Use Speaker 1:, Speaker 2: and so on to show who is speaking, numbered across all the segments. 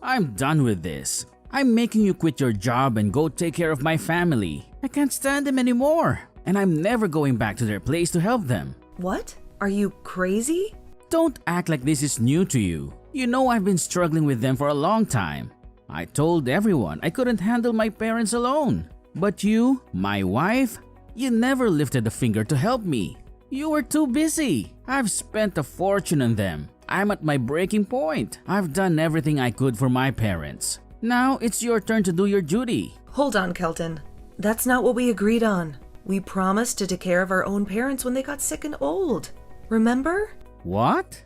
Speaker 1: I'm done with this. I'm making you quit your job and go take care of my family. I can't stand them anymore, and I'm never going back to their place to help them.
Speaker 2: What? Are you crazy?
Speaker 1: Don't act like this is new to you. You know I've been struggling with them for a long time. I told everyone I couldn't handle my parents alone. But you, my wife, you never lifted a finger to help me. You were too busy. I've spent a fortune on them. I'm at my breaking point. I've done everything I could for my parents. Now it's your turn to do your duty.
Speaker 2: Hold on, Kelton. That's not what we agreed on. We promised to take care of our own parents when they got sick and old. Remember?
Speaker 1: What?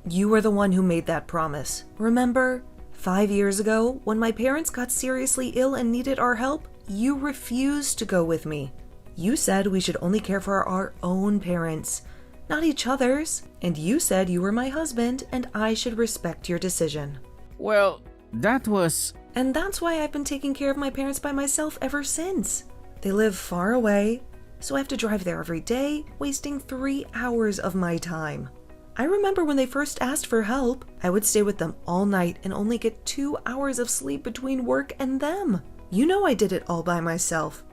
Speaker 2: You were the one who made that promise. Remember? 5 years ago, when my parents got seriously ill and needed our help, you refused to go with me. You said we should only care for our own parents, not each other's. And you said you were my husband and I should respect your decision.
Speaker 1: Well, that was...
Speaker 2: And that's why I've been taking care of my parents by myself ever since. They live far away, so I have to drive there every day, wasting 3 hours of my time. I remember when they first asked for help, I would stay with them all night and only get 2 hours of sleep between work and them. You know I did it all by myself.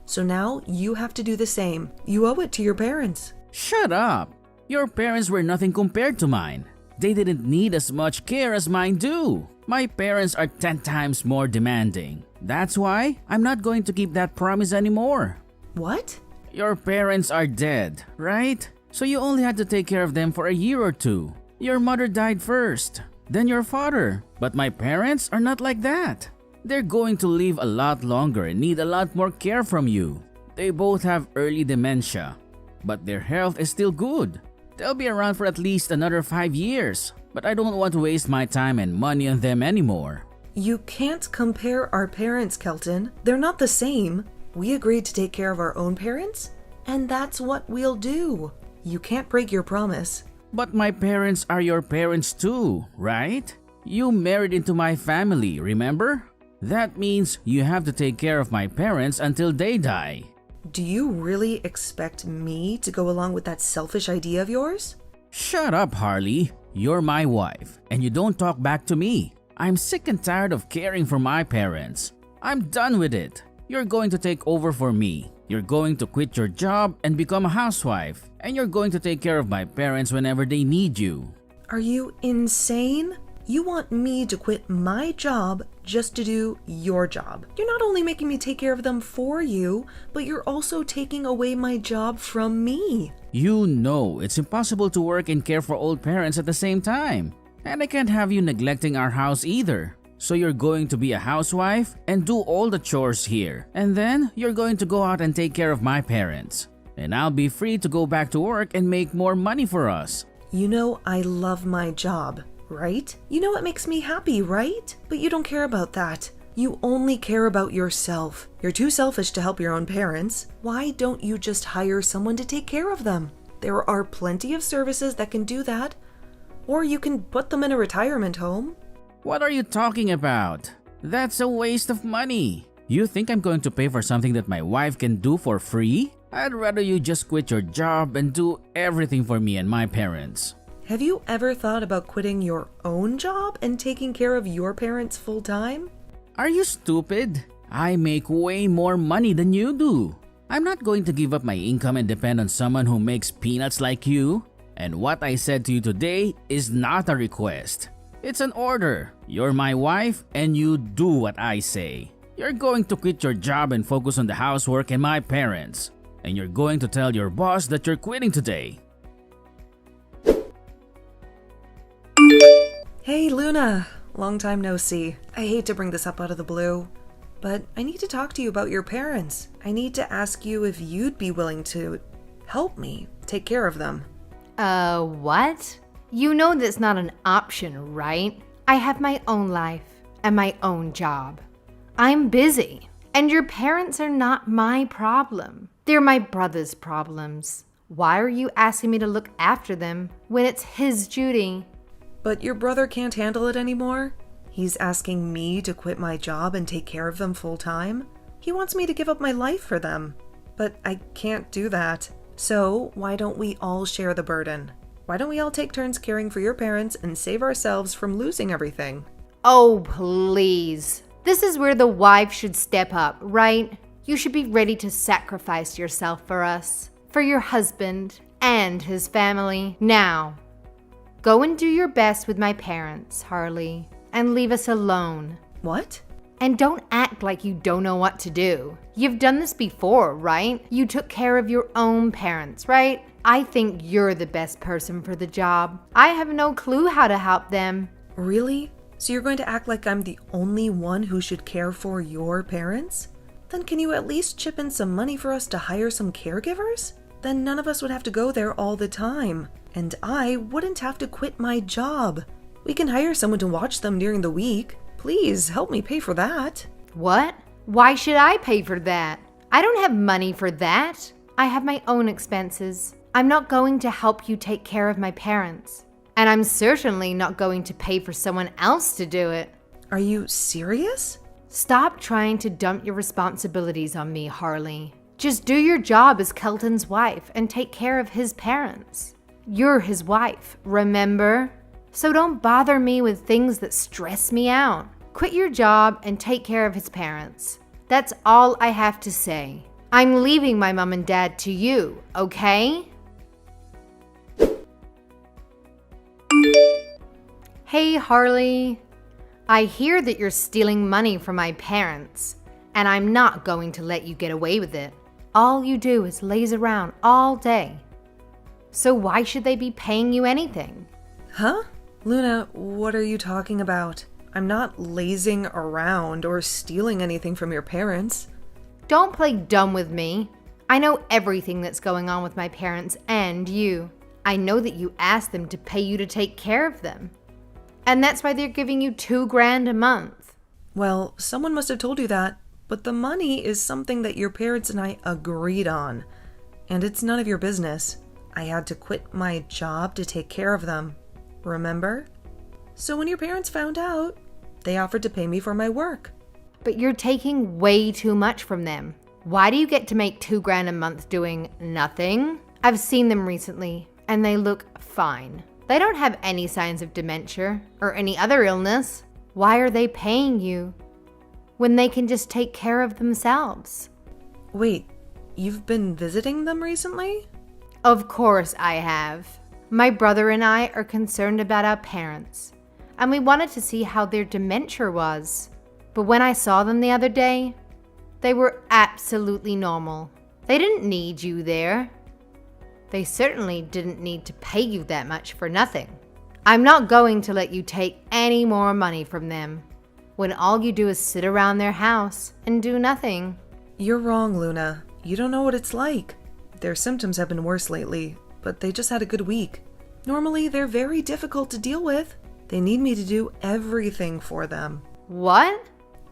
Speaker 2: So now you have to do the same. You owe it to your parents.
Speaker 1: Shut up! Your parents were nothing compared to mine. They didn't need as much care as mine do. My parents are 10 times more demanding. That's why I'm not going to keep that promise anymore.
Speaker 2: What?
Speaker 1: Your parents are dead, right? So you only had to take care of them for a year or two. Your mother died first, then your father. But my parents are not like that. They're going to live a lot longer and need a lot more care from you. They both have early dementia, but their health is still good. They'll be around for at least another 5 years, but I don't want to waste my time and money on them anymore.
Speaker 2: You can't compare our parents, Kelton. They're not the same. We agreed to take care of our own parents, and that's what we'll do. You can't break your promise.
Speaker 1: But my parents are your parents too, right? You married into my family, remember? That means you have to take care of my parents until they die.
Speaker 2: Do you really expect me to go along with that selfish idea of yours?
Speaker 1: Shut up, Harley. You're my wife, and you don't talk back to me. I'm sick and tired of caring for my parents. I'm done with it. You're going to take over for me. You're going to quit your job and become a housewife, and you're going to take care of my parents whenever they need you.
Speaker 2: Are you insane? You want me to quit my job just to do your job. You're not only making me take care of them for you, but you're also taking away my job from me.
Speaker 1: You know it's impossible to work and care for old parents at the same time. And I can't have you neglecting our house either. So you're going to be a housewife and do all the chores here. And then you're going to go out and take care of my parents. And I'll be free to go back to work and make more money for us.
Speaker 2: You know I love my job, right? You know it makes me happy, right? But you don't care about that. You only care about yourself. You're too selfish to help your own parents. Why don't you just hire someone to take care of them? There are plenty of services that can do that. Or you can put them in a retirement home.
Speaker 1: What are you talking about? That's a waste of money. You think I'm going to pay for something that my wife can do for free? I'd rather you just quit your job and do everything for me and my parents.
Speaker 2: Have you ever thought about quitting your own job and taking care of your parents full time?
Speaker 1: Are you stupid? I make way more money than you do. I'm not going to give up my income and depend on someone who makes peanuts like you. And what I said to you today is not a request. It's an order. You're my wife and you do what I say. You're going to quit your job and focus on the housework and my parents. And you're going to tell your boss that you're quitting today.
Speaker 2: Hey, Luna. Long time no see. I hate to bring this up out of the blue, but I need to talk to you about your parents. I need to ask you if you'd be willing to help me take care of them.
Speaker 3: What? You know that's not an option, right? I have my own life and my own job. I'm busy, and your parents are not my problem. They're my brother's problems. Why are you asking me to look after them when it's his duty?
Speaker 2: But your brother can't handle it anymore. He's asking me to quit my job and take care of them full time. He wants me to give up my life for them, but I can't do that. So why don't we all share the burden? Why don't we all take turns caring for your parents and save ourselves from losing everything?
Speaker 3: Oh, please. This is where the wife should step up, right? You should be ready to sacrifice yourself for us, for your husband and his family. Now, go and do your best with my parents, Harley, and leave us alone.
Speaker 2: What?
Speaker 3: And don't act like you don't know what to do. You've done this before, right? You took care of your own parents, right? I think you're the best person for the job. I have no clue how to help them.
Speaker 2: Really? So you're going to act like I'm the only one who should care for your parents? Then can you at least chip in some money for us to hire some caregivers? Then none of us would have to go there all the time. And I wouldn't have to quit my job. We can hire someone to watch them during the week. Please help me pay for that.
Speaker 3: What? Why should I pay for that? I don't have money for that. I have my own expenses. I'm not going to help you take care of my parents. And I'm certainly not going to pay for someone else to do it.
Speaker 2: Are you serious?
Speaker 3: Stop trying to dump your responsibilities on me, Harley. Just do your job as Kelton's wife and take care of his parents. You're his wife, remember? So don't bother me with things that stress me out. Quit your job and take care of his parents. That's all I have to say. I'm leaving my mom and dad to you, okay? Hey, Harley. I hear that you're stealing money from my parents, and I'm not going to let you get away with it. All you do is laze around all day. So why should they be paying you anything?
Speaker 2: Huh? Luna, what are you talking about? I'm not lazing around or stealing anything from your parents.
Speaker 3: Don't play dumb with me. I know everything that's going on with my parents and you. I know that you asked them to pay you to take care of them. And that's why they're giving you $2,000 a month.
Speaker 2: Well, someone must have told you that, but the money is something that your parents and I agreed on. And it's none of your business. I had to quit my job to take care of them. Remember? So when your parents found out, they offered to pay me for my work.
Speaker 3: But you're taking way too much from them. Why do you get to make $2,000 a month doing nothing? I've seen them recently, and they look fine. They don't have any signs of dementia or any other illness. Why are they paying you when they can just take care of themselves?
Speaker 2: Wait, you've been visiting them recently?
Speaker 3: Of course I have. My brother and I are concerned about our parents, and we wanted to see how their dementia was. But when I saw them the other day, they were absolutely normal. They didn't need you there. They certainly didn't need to pay you that much for nothing. I'm not going to let you take any more money from them when all you do is sit around their house and do nothing.
Speaker 2: You're wrong, Luna. You don't know what it's like. Their symptoms have been worse lately, but they just had a good week. Normally, they're very difficult to deal with. They need me to do everything for them.
Speaker 3: What?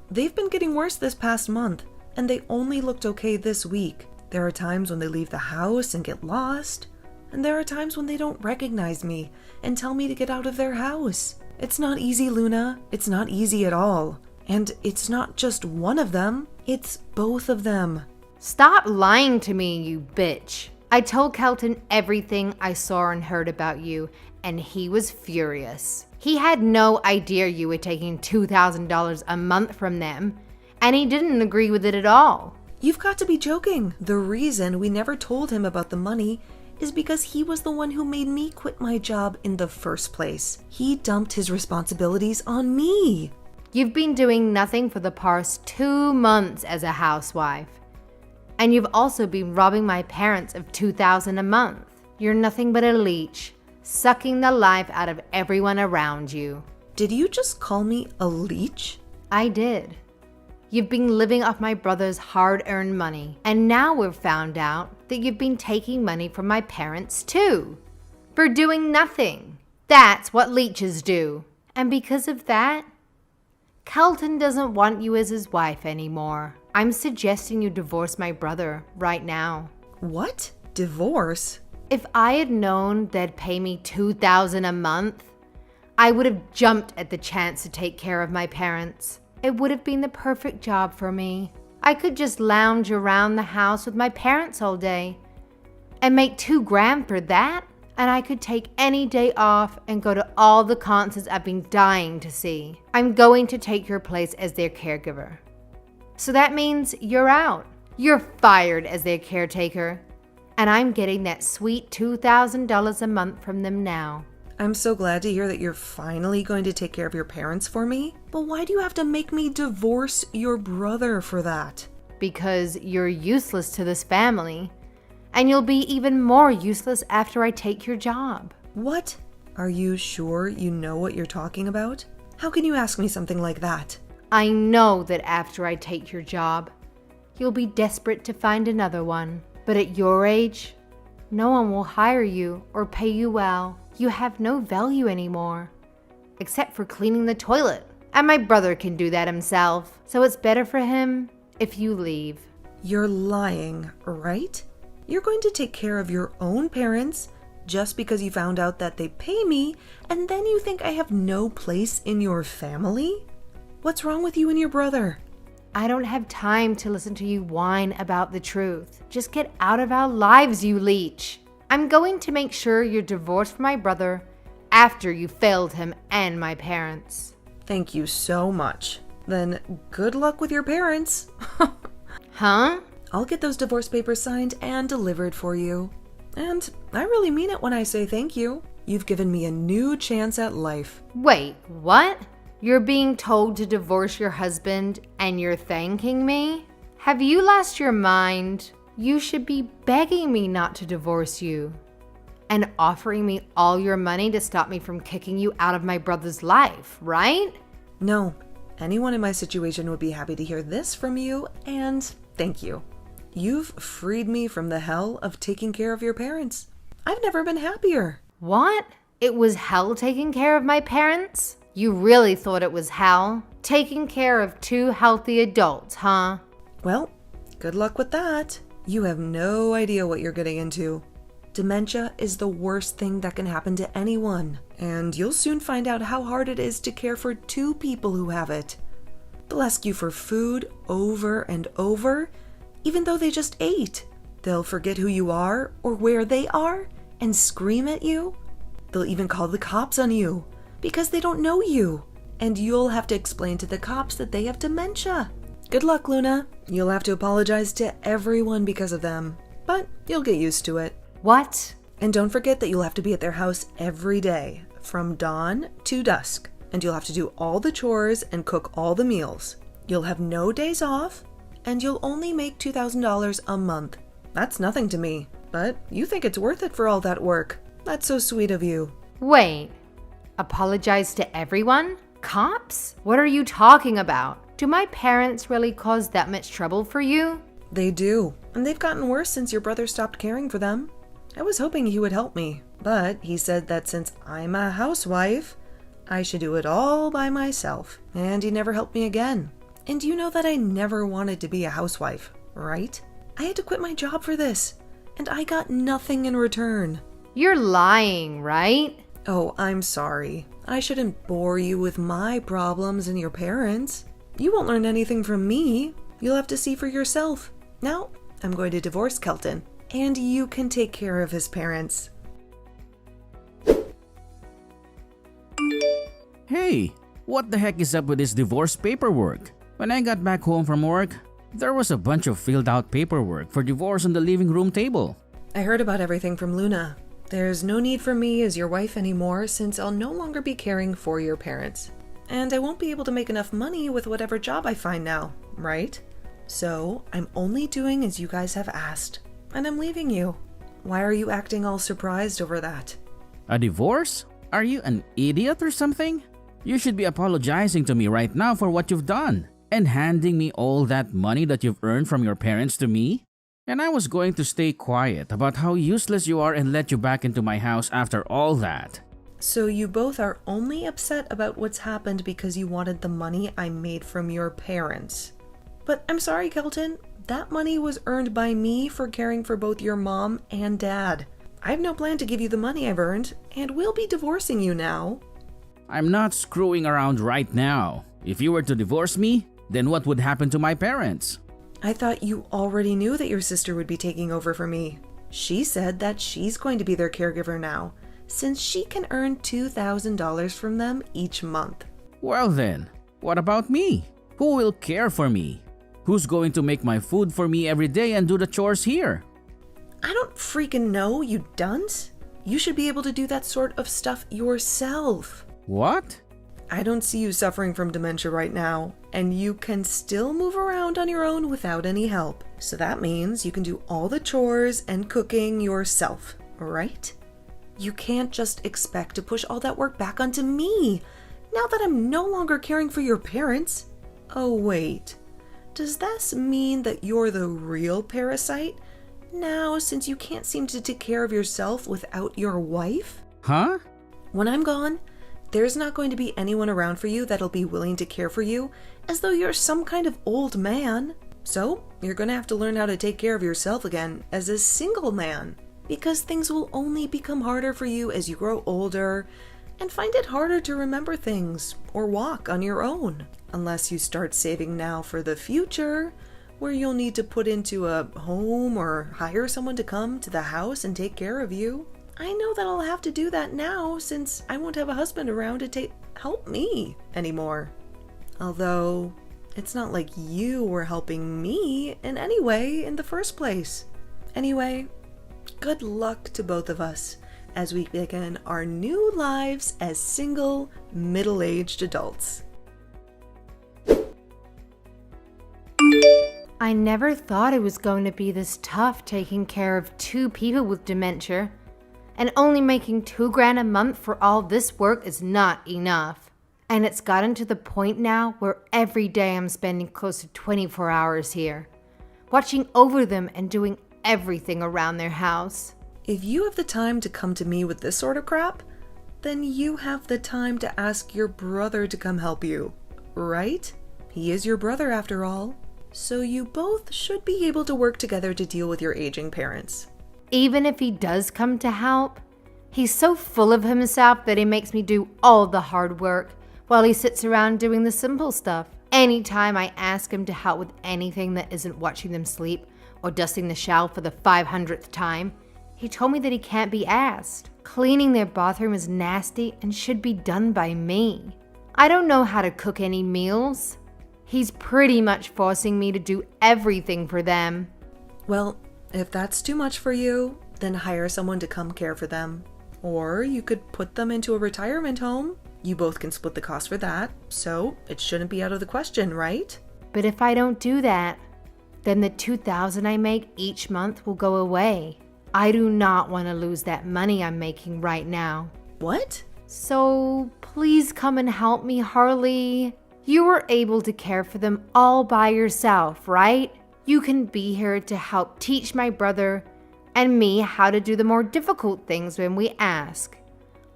Speaker 2: They've been getting worse this past month, and they only looked okay this week. There are times when they leave the house and get lost, and there are times when they don't recognize me and tell me to get out of their house. It's not easy, Luna. It's not easy at all. And it's not just one of them, it's both of them.
Speaker 3: Stop lying to me, you bitch. I told Kelton everything I saw and heard about you, and he was furious. He had no idea you were taking $2,000 a month from them, and he didn't agree with it at all.
Speaker 2: You've got to be joking. The reason we never told him about the money is because he was the one who made me quit my job in the first place. He dumped his responsibilities on me.
Speaker 3: You've been doing nothing for the past 2 months as a housewife. And you've also been robbing my parents of $2,000 a month. You're nothing but a leech, sucking the life out of everyone around you.
Speaker 2: Did you just call me a leech?
Speaker 3: I did. You've been living off my brother's hard-earned money, and now we've found out that you've been taking money from my parents too, for doing nothing. That's what leeches do. And because of that, Kelton doesn't want you as his wife anymore. I'm suggesting you divorce my brother right now.
Speaker 2: What? Divorce?
Speaker 3: If I had known they'd pay me $2,000 a month, I would have jumped at the chance to take care of my parents. It would have been the perfect job for me. I could just lounge around the house with my parents all day and make $2,000 for that. and I could take any day off and go to all the concerts I've been dying to see. I'm going to take your place as their caregiver. So that means you're out. You're fired as their caretaker. And I'm getting that sweet $2,000 a month from them now.
Speaker 2: I'm so glad to hear that you're finally going to take care of your parents for me. But why do you have to make me divorce your brother for that?
Speaker 3: Because you're useless to this family. And you'll be even more useless after I take your job.
Speaker 2: What? Are you sure you know what you're talking about? How can you ask me something like that?
Speaker 3: I know that after I take your job, you'll be desperate to find another one. But at your age, no one will hire you or pay you well. You have no value anymore, except for cleaning the toilet. And my brother can do that himself, so it's better for him if you leave.
Speaker 2: You're lying, right? You're going to take care of your own parents just because you found out that they pay me, and then you think I have no place in your family? What's wrong with you and your brother?
Speaker 3: I don't have time to listen to you whine about the truth. Just get out of our lives, you leech. I'm going to make sure you're divorced from my brother after you failed him and my parents.
Speaker 2: Thank you so much. Then good luck with your parents.
Speaker 3: Huh?
Speaker 2: I'll get those divorce papers signed and delivered for you. And I really mean it when I say thank you. You've given me a new chance at life.
Speaker 3: Wait, what? You're being told to divorce your husband and you're thanking me? Have you lost your mind? You should be begging me not to divorce you and offering me all your money to stop me from kicking you out of my brother's life, right?
Speaker 2: No, anyone in my situation would be happy to hear this from you, and thank you. You've freed me from the hell of taking care of your parents. I've never been happier.
Speaker 3: What? It was hell taking care of my parents? You really thought it was hell? Taking care of two healthy adults, huh?
Speaker 2: Well, good luck with that. You have no idea what you're getting into. Dementia is the worst thing that can happen to anyone, and you'll soon find out how hard it is to care for two people who have it. They'll ask you for food over and over, even though they just ate. They'll forget who you are or where they are and scream at you. They'll even call the cops on you because they don't know you, and you'll have to explain to the cops that they have dementia. Good luck, Luna. You'll have to apologize to everyone because of them, but you'll get used to it.
Speaker 3: What?
Speaker 2: And don't forget that you'll have to be at their house every day, from dawn to dusk, and you'll have to do all the chores and cook all the meals. You'll have no days off, and you'll only make $2,000 a month. That's nothing to me, but you think it's worth it for all that work. That's so sweet of you.
Speaker 3: Wait, apologize to everyone? Cops? What are you talking about? Do my parents really cause that much trouble for you?
Speaker 2: They do, and they've gotten worse since your brother stopped caring for them. I was hoping he would help me, but he said that since I'm a housewife, I should do it all by myself, and he never helped me again. And you know that I never wanted to be a housewife, right? I had to quit my job for this, and I got nothing in return.
Speaker 3: You're lying, right?
Speaker 2: Oh, I'm sorry. I shouldn't bore you with my problems and your parents. You won't learn anything from me. You'll have to see for yourself. Now, I'm going to divorce Kelton, and you can take care of his parents.
Speaker 1: Hey, what the heck is up with this divorce paperwork? When I got back home from work, there was a bunch of filled out paperwork for divorce on the living room table.
Speaker 2: I heard about everything from Luna. There's no need for me as your wife anymore since I'll no longer be caring for your parents. And I won't be able to make enough money with whatever job I find now, right? So I'm only doing as you guys have asked, and I'm leaving you. Why are you acting all surprised over that?
Speaker 1: A divorce? Are you an idiot or something? You should be apologizing to me right now for what you've done and handing me all that money that you've earned from your parents to me. And I was going to stay quiet about how useless you are and let you back into my house after all that.
Speaker 2: So you both are only upset about what's happened because you wanted the money I made from your parents. But I'm sorry, Kelton. That money was earned by me for caring for both your mom and dad. I have no plan to give you the money I've earned, and we'll be divorcing you now.
Speaker 1: I'm not screwing around right now. If you were to divorce me, then what would happen to my parents?
Speaker 2: I thought you already knew that your sister would be taking over for me. She said that she's going to be their caregiver now, since she can earn $2,000 from them each month.
Speaker 1: Well then, what about me? Who will care for me? Who's going to make my food for me every day and do the chores here?
Speaker 2: I don't freaking know, you dunce. You should be able to do that sort of stuff yourself.
Speaker 1: What?
Speaker 2: I don't see you suffering from dementia right now, and you can still move around on your own without any help. So that means you can do all the chores and cooking yourself, right? You can't just expect to push all that work back onto me, now that I'm no longer caring for your parents. Oh wait, does this mean that you're the real parasite now, since you can't seem to take care of yourself without your wife?
Speaker 1: Huh?
Speaker 2: When I'm gone, there's not going to be anyone around for you that'll be willing to care for you as though you're some kind of old man. So you're going to have to learn how to take care of yourself again as a single man, because things will only become harder for you as you grow older and find it harder to remember things or walk on your own, unless you start saving now for the future, where you'll need to put into a home or hire someone to come to the house and take care of you. I know that I'll have to do that now, since I won't have a husband around to help me anymore. Although, it's not like you were helping me in any way in the first place. Anyway, good luck to both of us as we begin our new lives as single, middle-aged adults.
Speaker 3: I never thought it was going to be this tough taking care of 2 people with dementia. And only making $2,000 a month for all this work is not enough. And it's gotten to the point now where every day I'm spending close to 24 hours here, watching over them and doing everything around their house.
Speaker 2: If you have the time to come to me with this sort of crap, then you have the time to ask your brother to come help you, right? He is your brother after all. So you both should be able to work together to deal with your aging parents.
Speaker 3: Even if he does come to help, he's so full of himself that he makes me do all the hard work while he sits around doing the simple stuff. Anytime I ask him to help with anything that isn't watching them sleep or dusting the shelf for the 500th time, he told me that he can't be asked. Cleaning their bathroom is nasty and should be done by me. I don't know how to cook any meals. He's pretty much forcing me to do everything for them.
Speaker 2: Well, if that's too much for you, then hire someone to come care for them. Or you could put them into a retirement home. You both can split the cost for that, so it shouldn't be out of the question, right?
Speaker 3: But if I don't do that, then the $2,000 I make each month will go away. I do not want to lose that money I'm making right now.
Speaker 2: What?
Speaker 3: So please come and help me, Harley. You were able to care for them all by yourself, right? You can be here to help teach my brother and me how to do the more difficult things when we ask,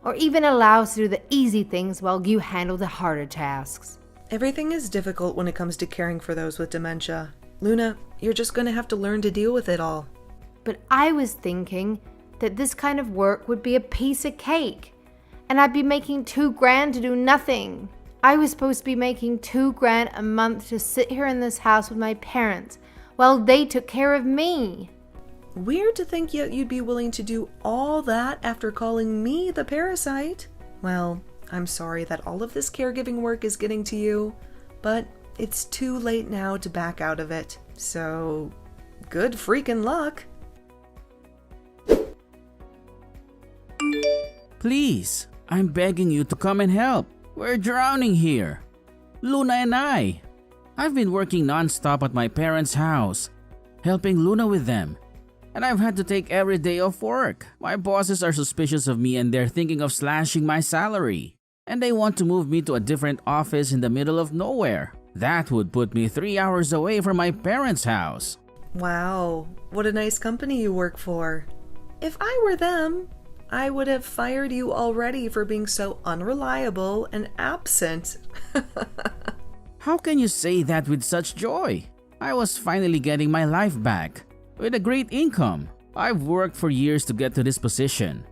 Speaker 3: or even allow us to do the easy things while you handle the harder tasks.
Speaker 2: Everything is difficult when it comes to caring for those with dementia. Luna, you're just going to have to learn to deal with it all.
Speaker 3: But I was thinking that this kind of work would be a piece of cake, and I'd be making $2,000 to do nothing. I was supposed to be making $2,000 a month to sit here in this house with my parents while they took care of me.
Speaker 2: Weird to think yet you'd be willing to do all that after calling me the parasite. Well, I'm sorry that all of this caregiving work is getting to you, but it's too late now to back out of it. So, good freaking luck.
Speaker 1: Please, I'm begging you to come and help. We're drowning here. Luna and I. I've been working non-stop at my parents' house, helping Luna with them. And I've had to take every day off work. My bosses are suspicious of me and they're thinking of slashing my salary. And they want to move me to a different office in the middle of nowhere. That would put me 3 hours away from my parents' house.
Speaker 2: Wow, what a nice company you work for. If I were them, I would have fired you already for being so unreliable and absent.
Speaker 1: How can you say that with such joy? I was finally getting my life back, with a great income. I've worked for years to get to this position,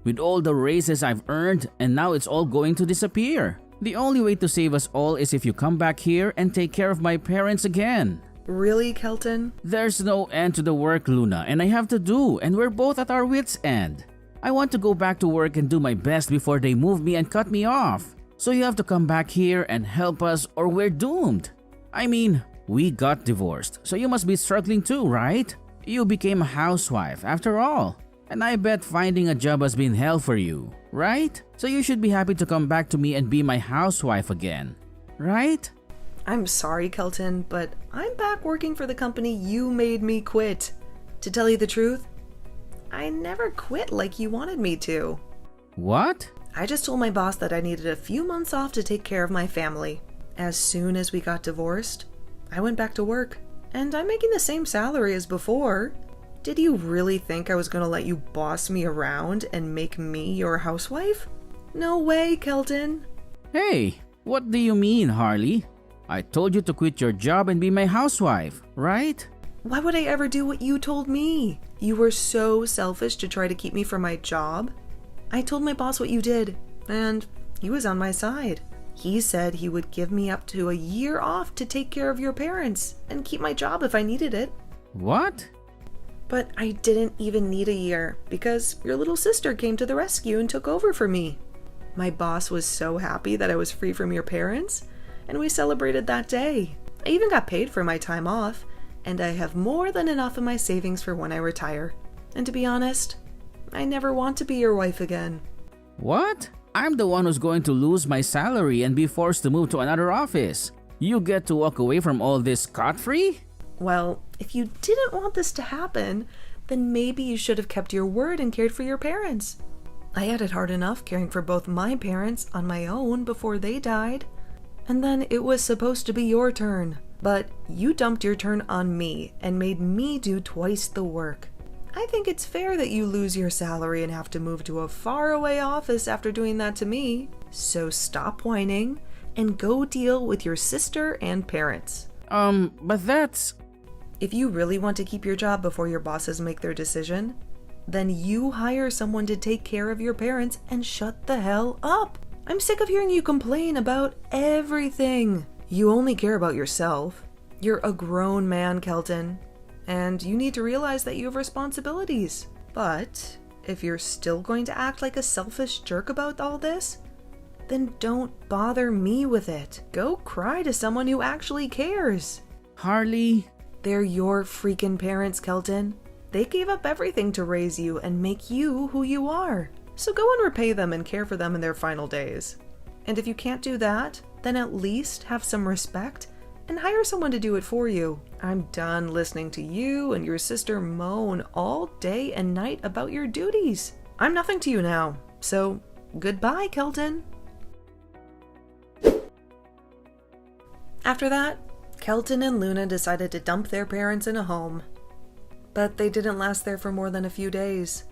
Speaker 1: with all the raises I've earned, and now it's all going to disappear. The only way to save us all is if you come back here and take care of my parents again.
Speaker 2: Really, Kelton?
Speaker 1: There's no end to the work, Luna, and I have to do, and we're both at our wits' end. I want to go back to work and do my best before they move me and cut me off. So you have to come back here and help us or we're doomed. I mean, we got divorced, so you must be struggling too, right? You became a housewife after all, and I bet finding a job has been hell for you, right? So you should be happy to come back to me and be my housewife again, right?
Speaker 2: I'm sorry, Kelton, but I'm back working for the company you made me quit. To tell you the truth, I never quit like you wanted me to.
Speaker 1: What?
Speaker 2: I just told my boss that I needed a few months off to take care of my family. As soon as we got divorced, I went back to work, and I'm making the same salary as before. Did you really think I was going to let you boss me around and make me your housewife? No way, Kelton.
Speaker 1: Hey, what do you mean, Harley? I told you to quit your job and be my housewife, right?
Speaker 2: Why would I ever do what you told me? You were so selfish to try to keep me from my job. I told my boss what you did, and he was on my side. He said he would give me up to a year off to take care of your parents and keep my job if I needed it.
Speaker 1: What?
Speaker 2: But I didn't even need a year because your little sister came to the rescue and took over for me. My boss was so happy that I was free from your parents, and we celebrated that day. I even got paid for my time off, and I have more than enough in my savings for when I retire. And to be honest, I never want to be your wife again.
Speaker 1: What? I'm the one who's going to lose my salary and be forced to move to another office. You get to walk away from all this scot-free?
Speaker 2: Well, if you didn't want this to happen, then maybe you should have kept your word and cared for your parents. I had it hard enough caring for both my parents on my own before they died. And then it was supposed to be your turn. But you dumped your turn on me and made me do twice the work. I think it's fair that you lose your salary and have to move to a faraway office after doing that to me. So stop whining and go deal with your sister and parents.
Speaker 1: But that's...
Speaker 2: If you really want to keep your job before your bosses make their decision, then you hire someone to take care of your parents and shut the hell up. I'm sick of hearing you complain about everything. You only care about yourself. You're a grown man, Kelton, and you need to realize that you have responsibilities. But if you're still going to act like a selfish jerk about all this, then don't bother me with it. Go cry to someone who actually cares.
Speaker 1: Harley...
Speaker 2: They're your freaking parents, Kelton. They gave up everything to raise you and make you who you are. So go and repay them and care for them in their final days. And if you can't do that, then at least have some respect and hire someone to do it for you. I'm done listening to you and your sister moan all day and night about your duties. I'm nothing to you now, so goodbye, Kelton. After that, Kelton and Luna decided to dump their parents in a home. But they didn't last there for more than a few days.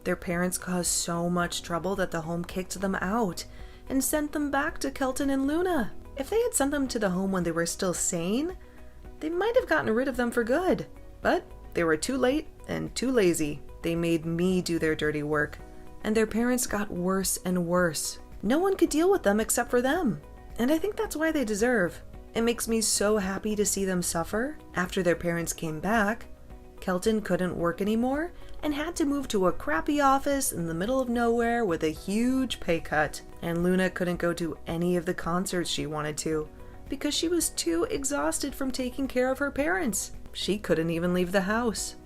Speaker 2: Their parents caused so much trouble that the home kicked them out and sent them back to Kelton and Luna. If they had sent them to the home when they were still sane, they might have gotten rid of them for good. But they were too late and too lazy. They made me do their dirty work, and their parents got worse and worse. No one could deal with them except for them, and I think that's why they deserve. It makes me so happy to see them suffer. After their parents came back, Kelton couldn't work anymore and had to move to a crappy office in the middle of nowhere with a huge pay cut. And Luna couldn't go to any of the concerts she wanted to because she was too exhausted from taking care of her parents. She couldn't even leave the house.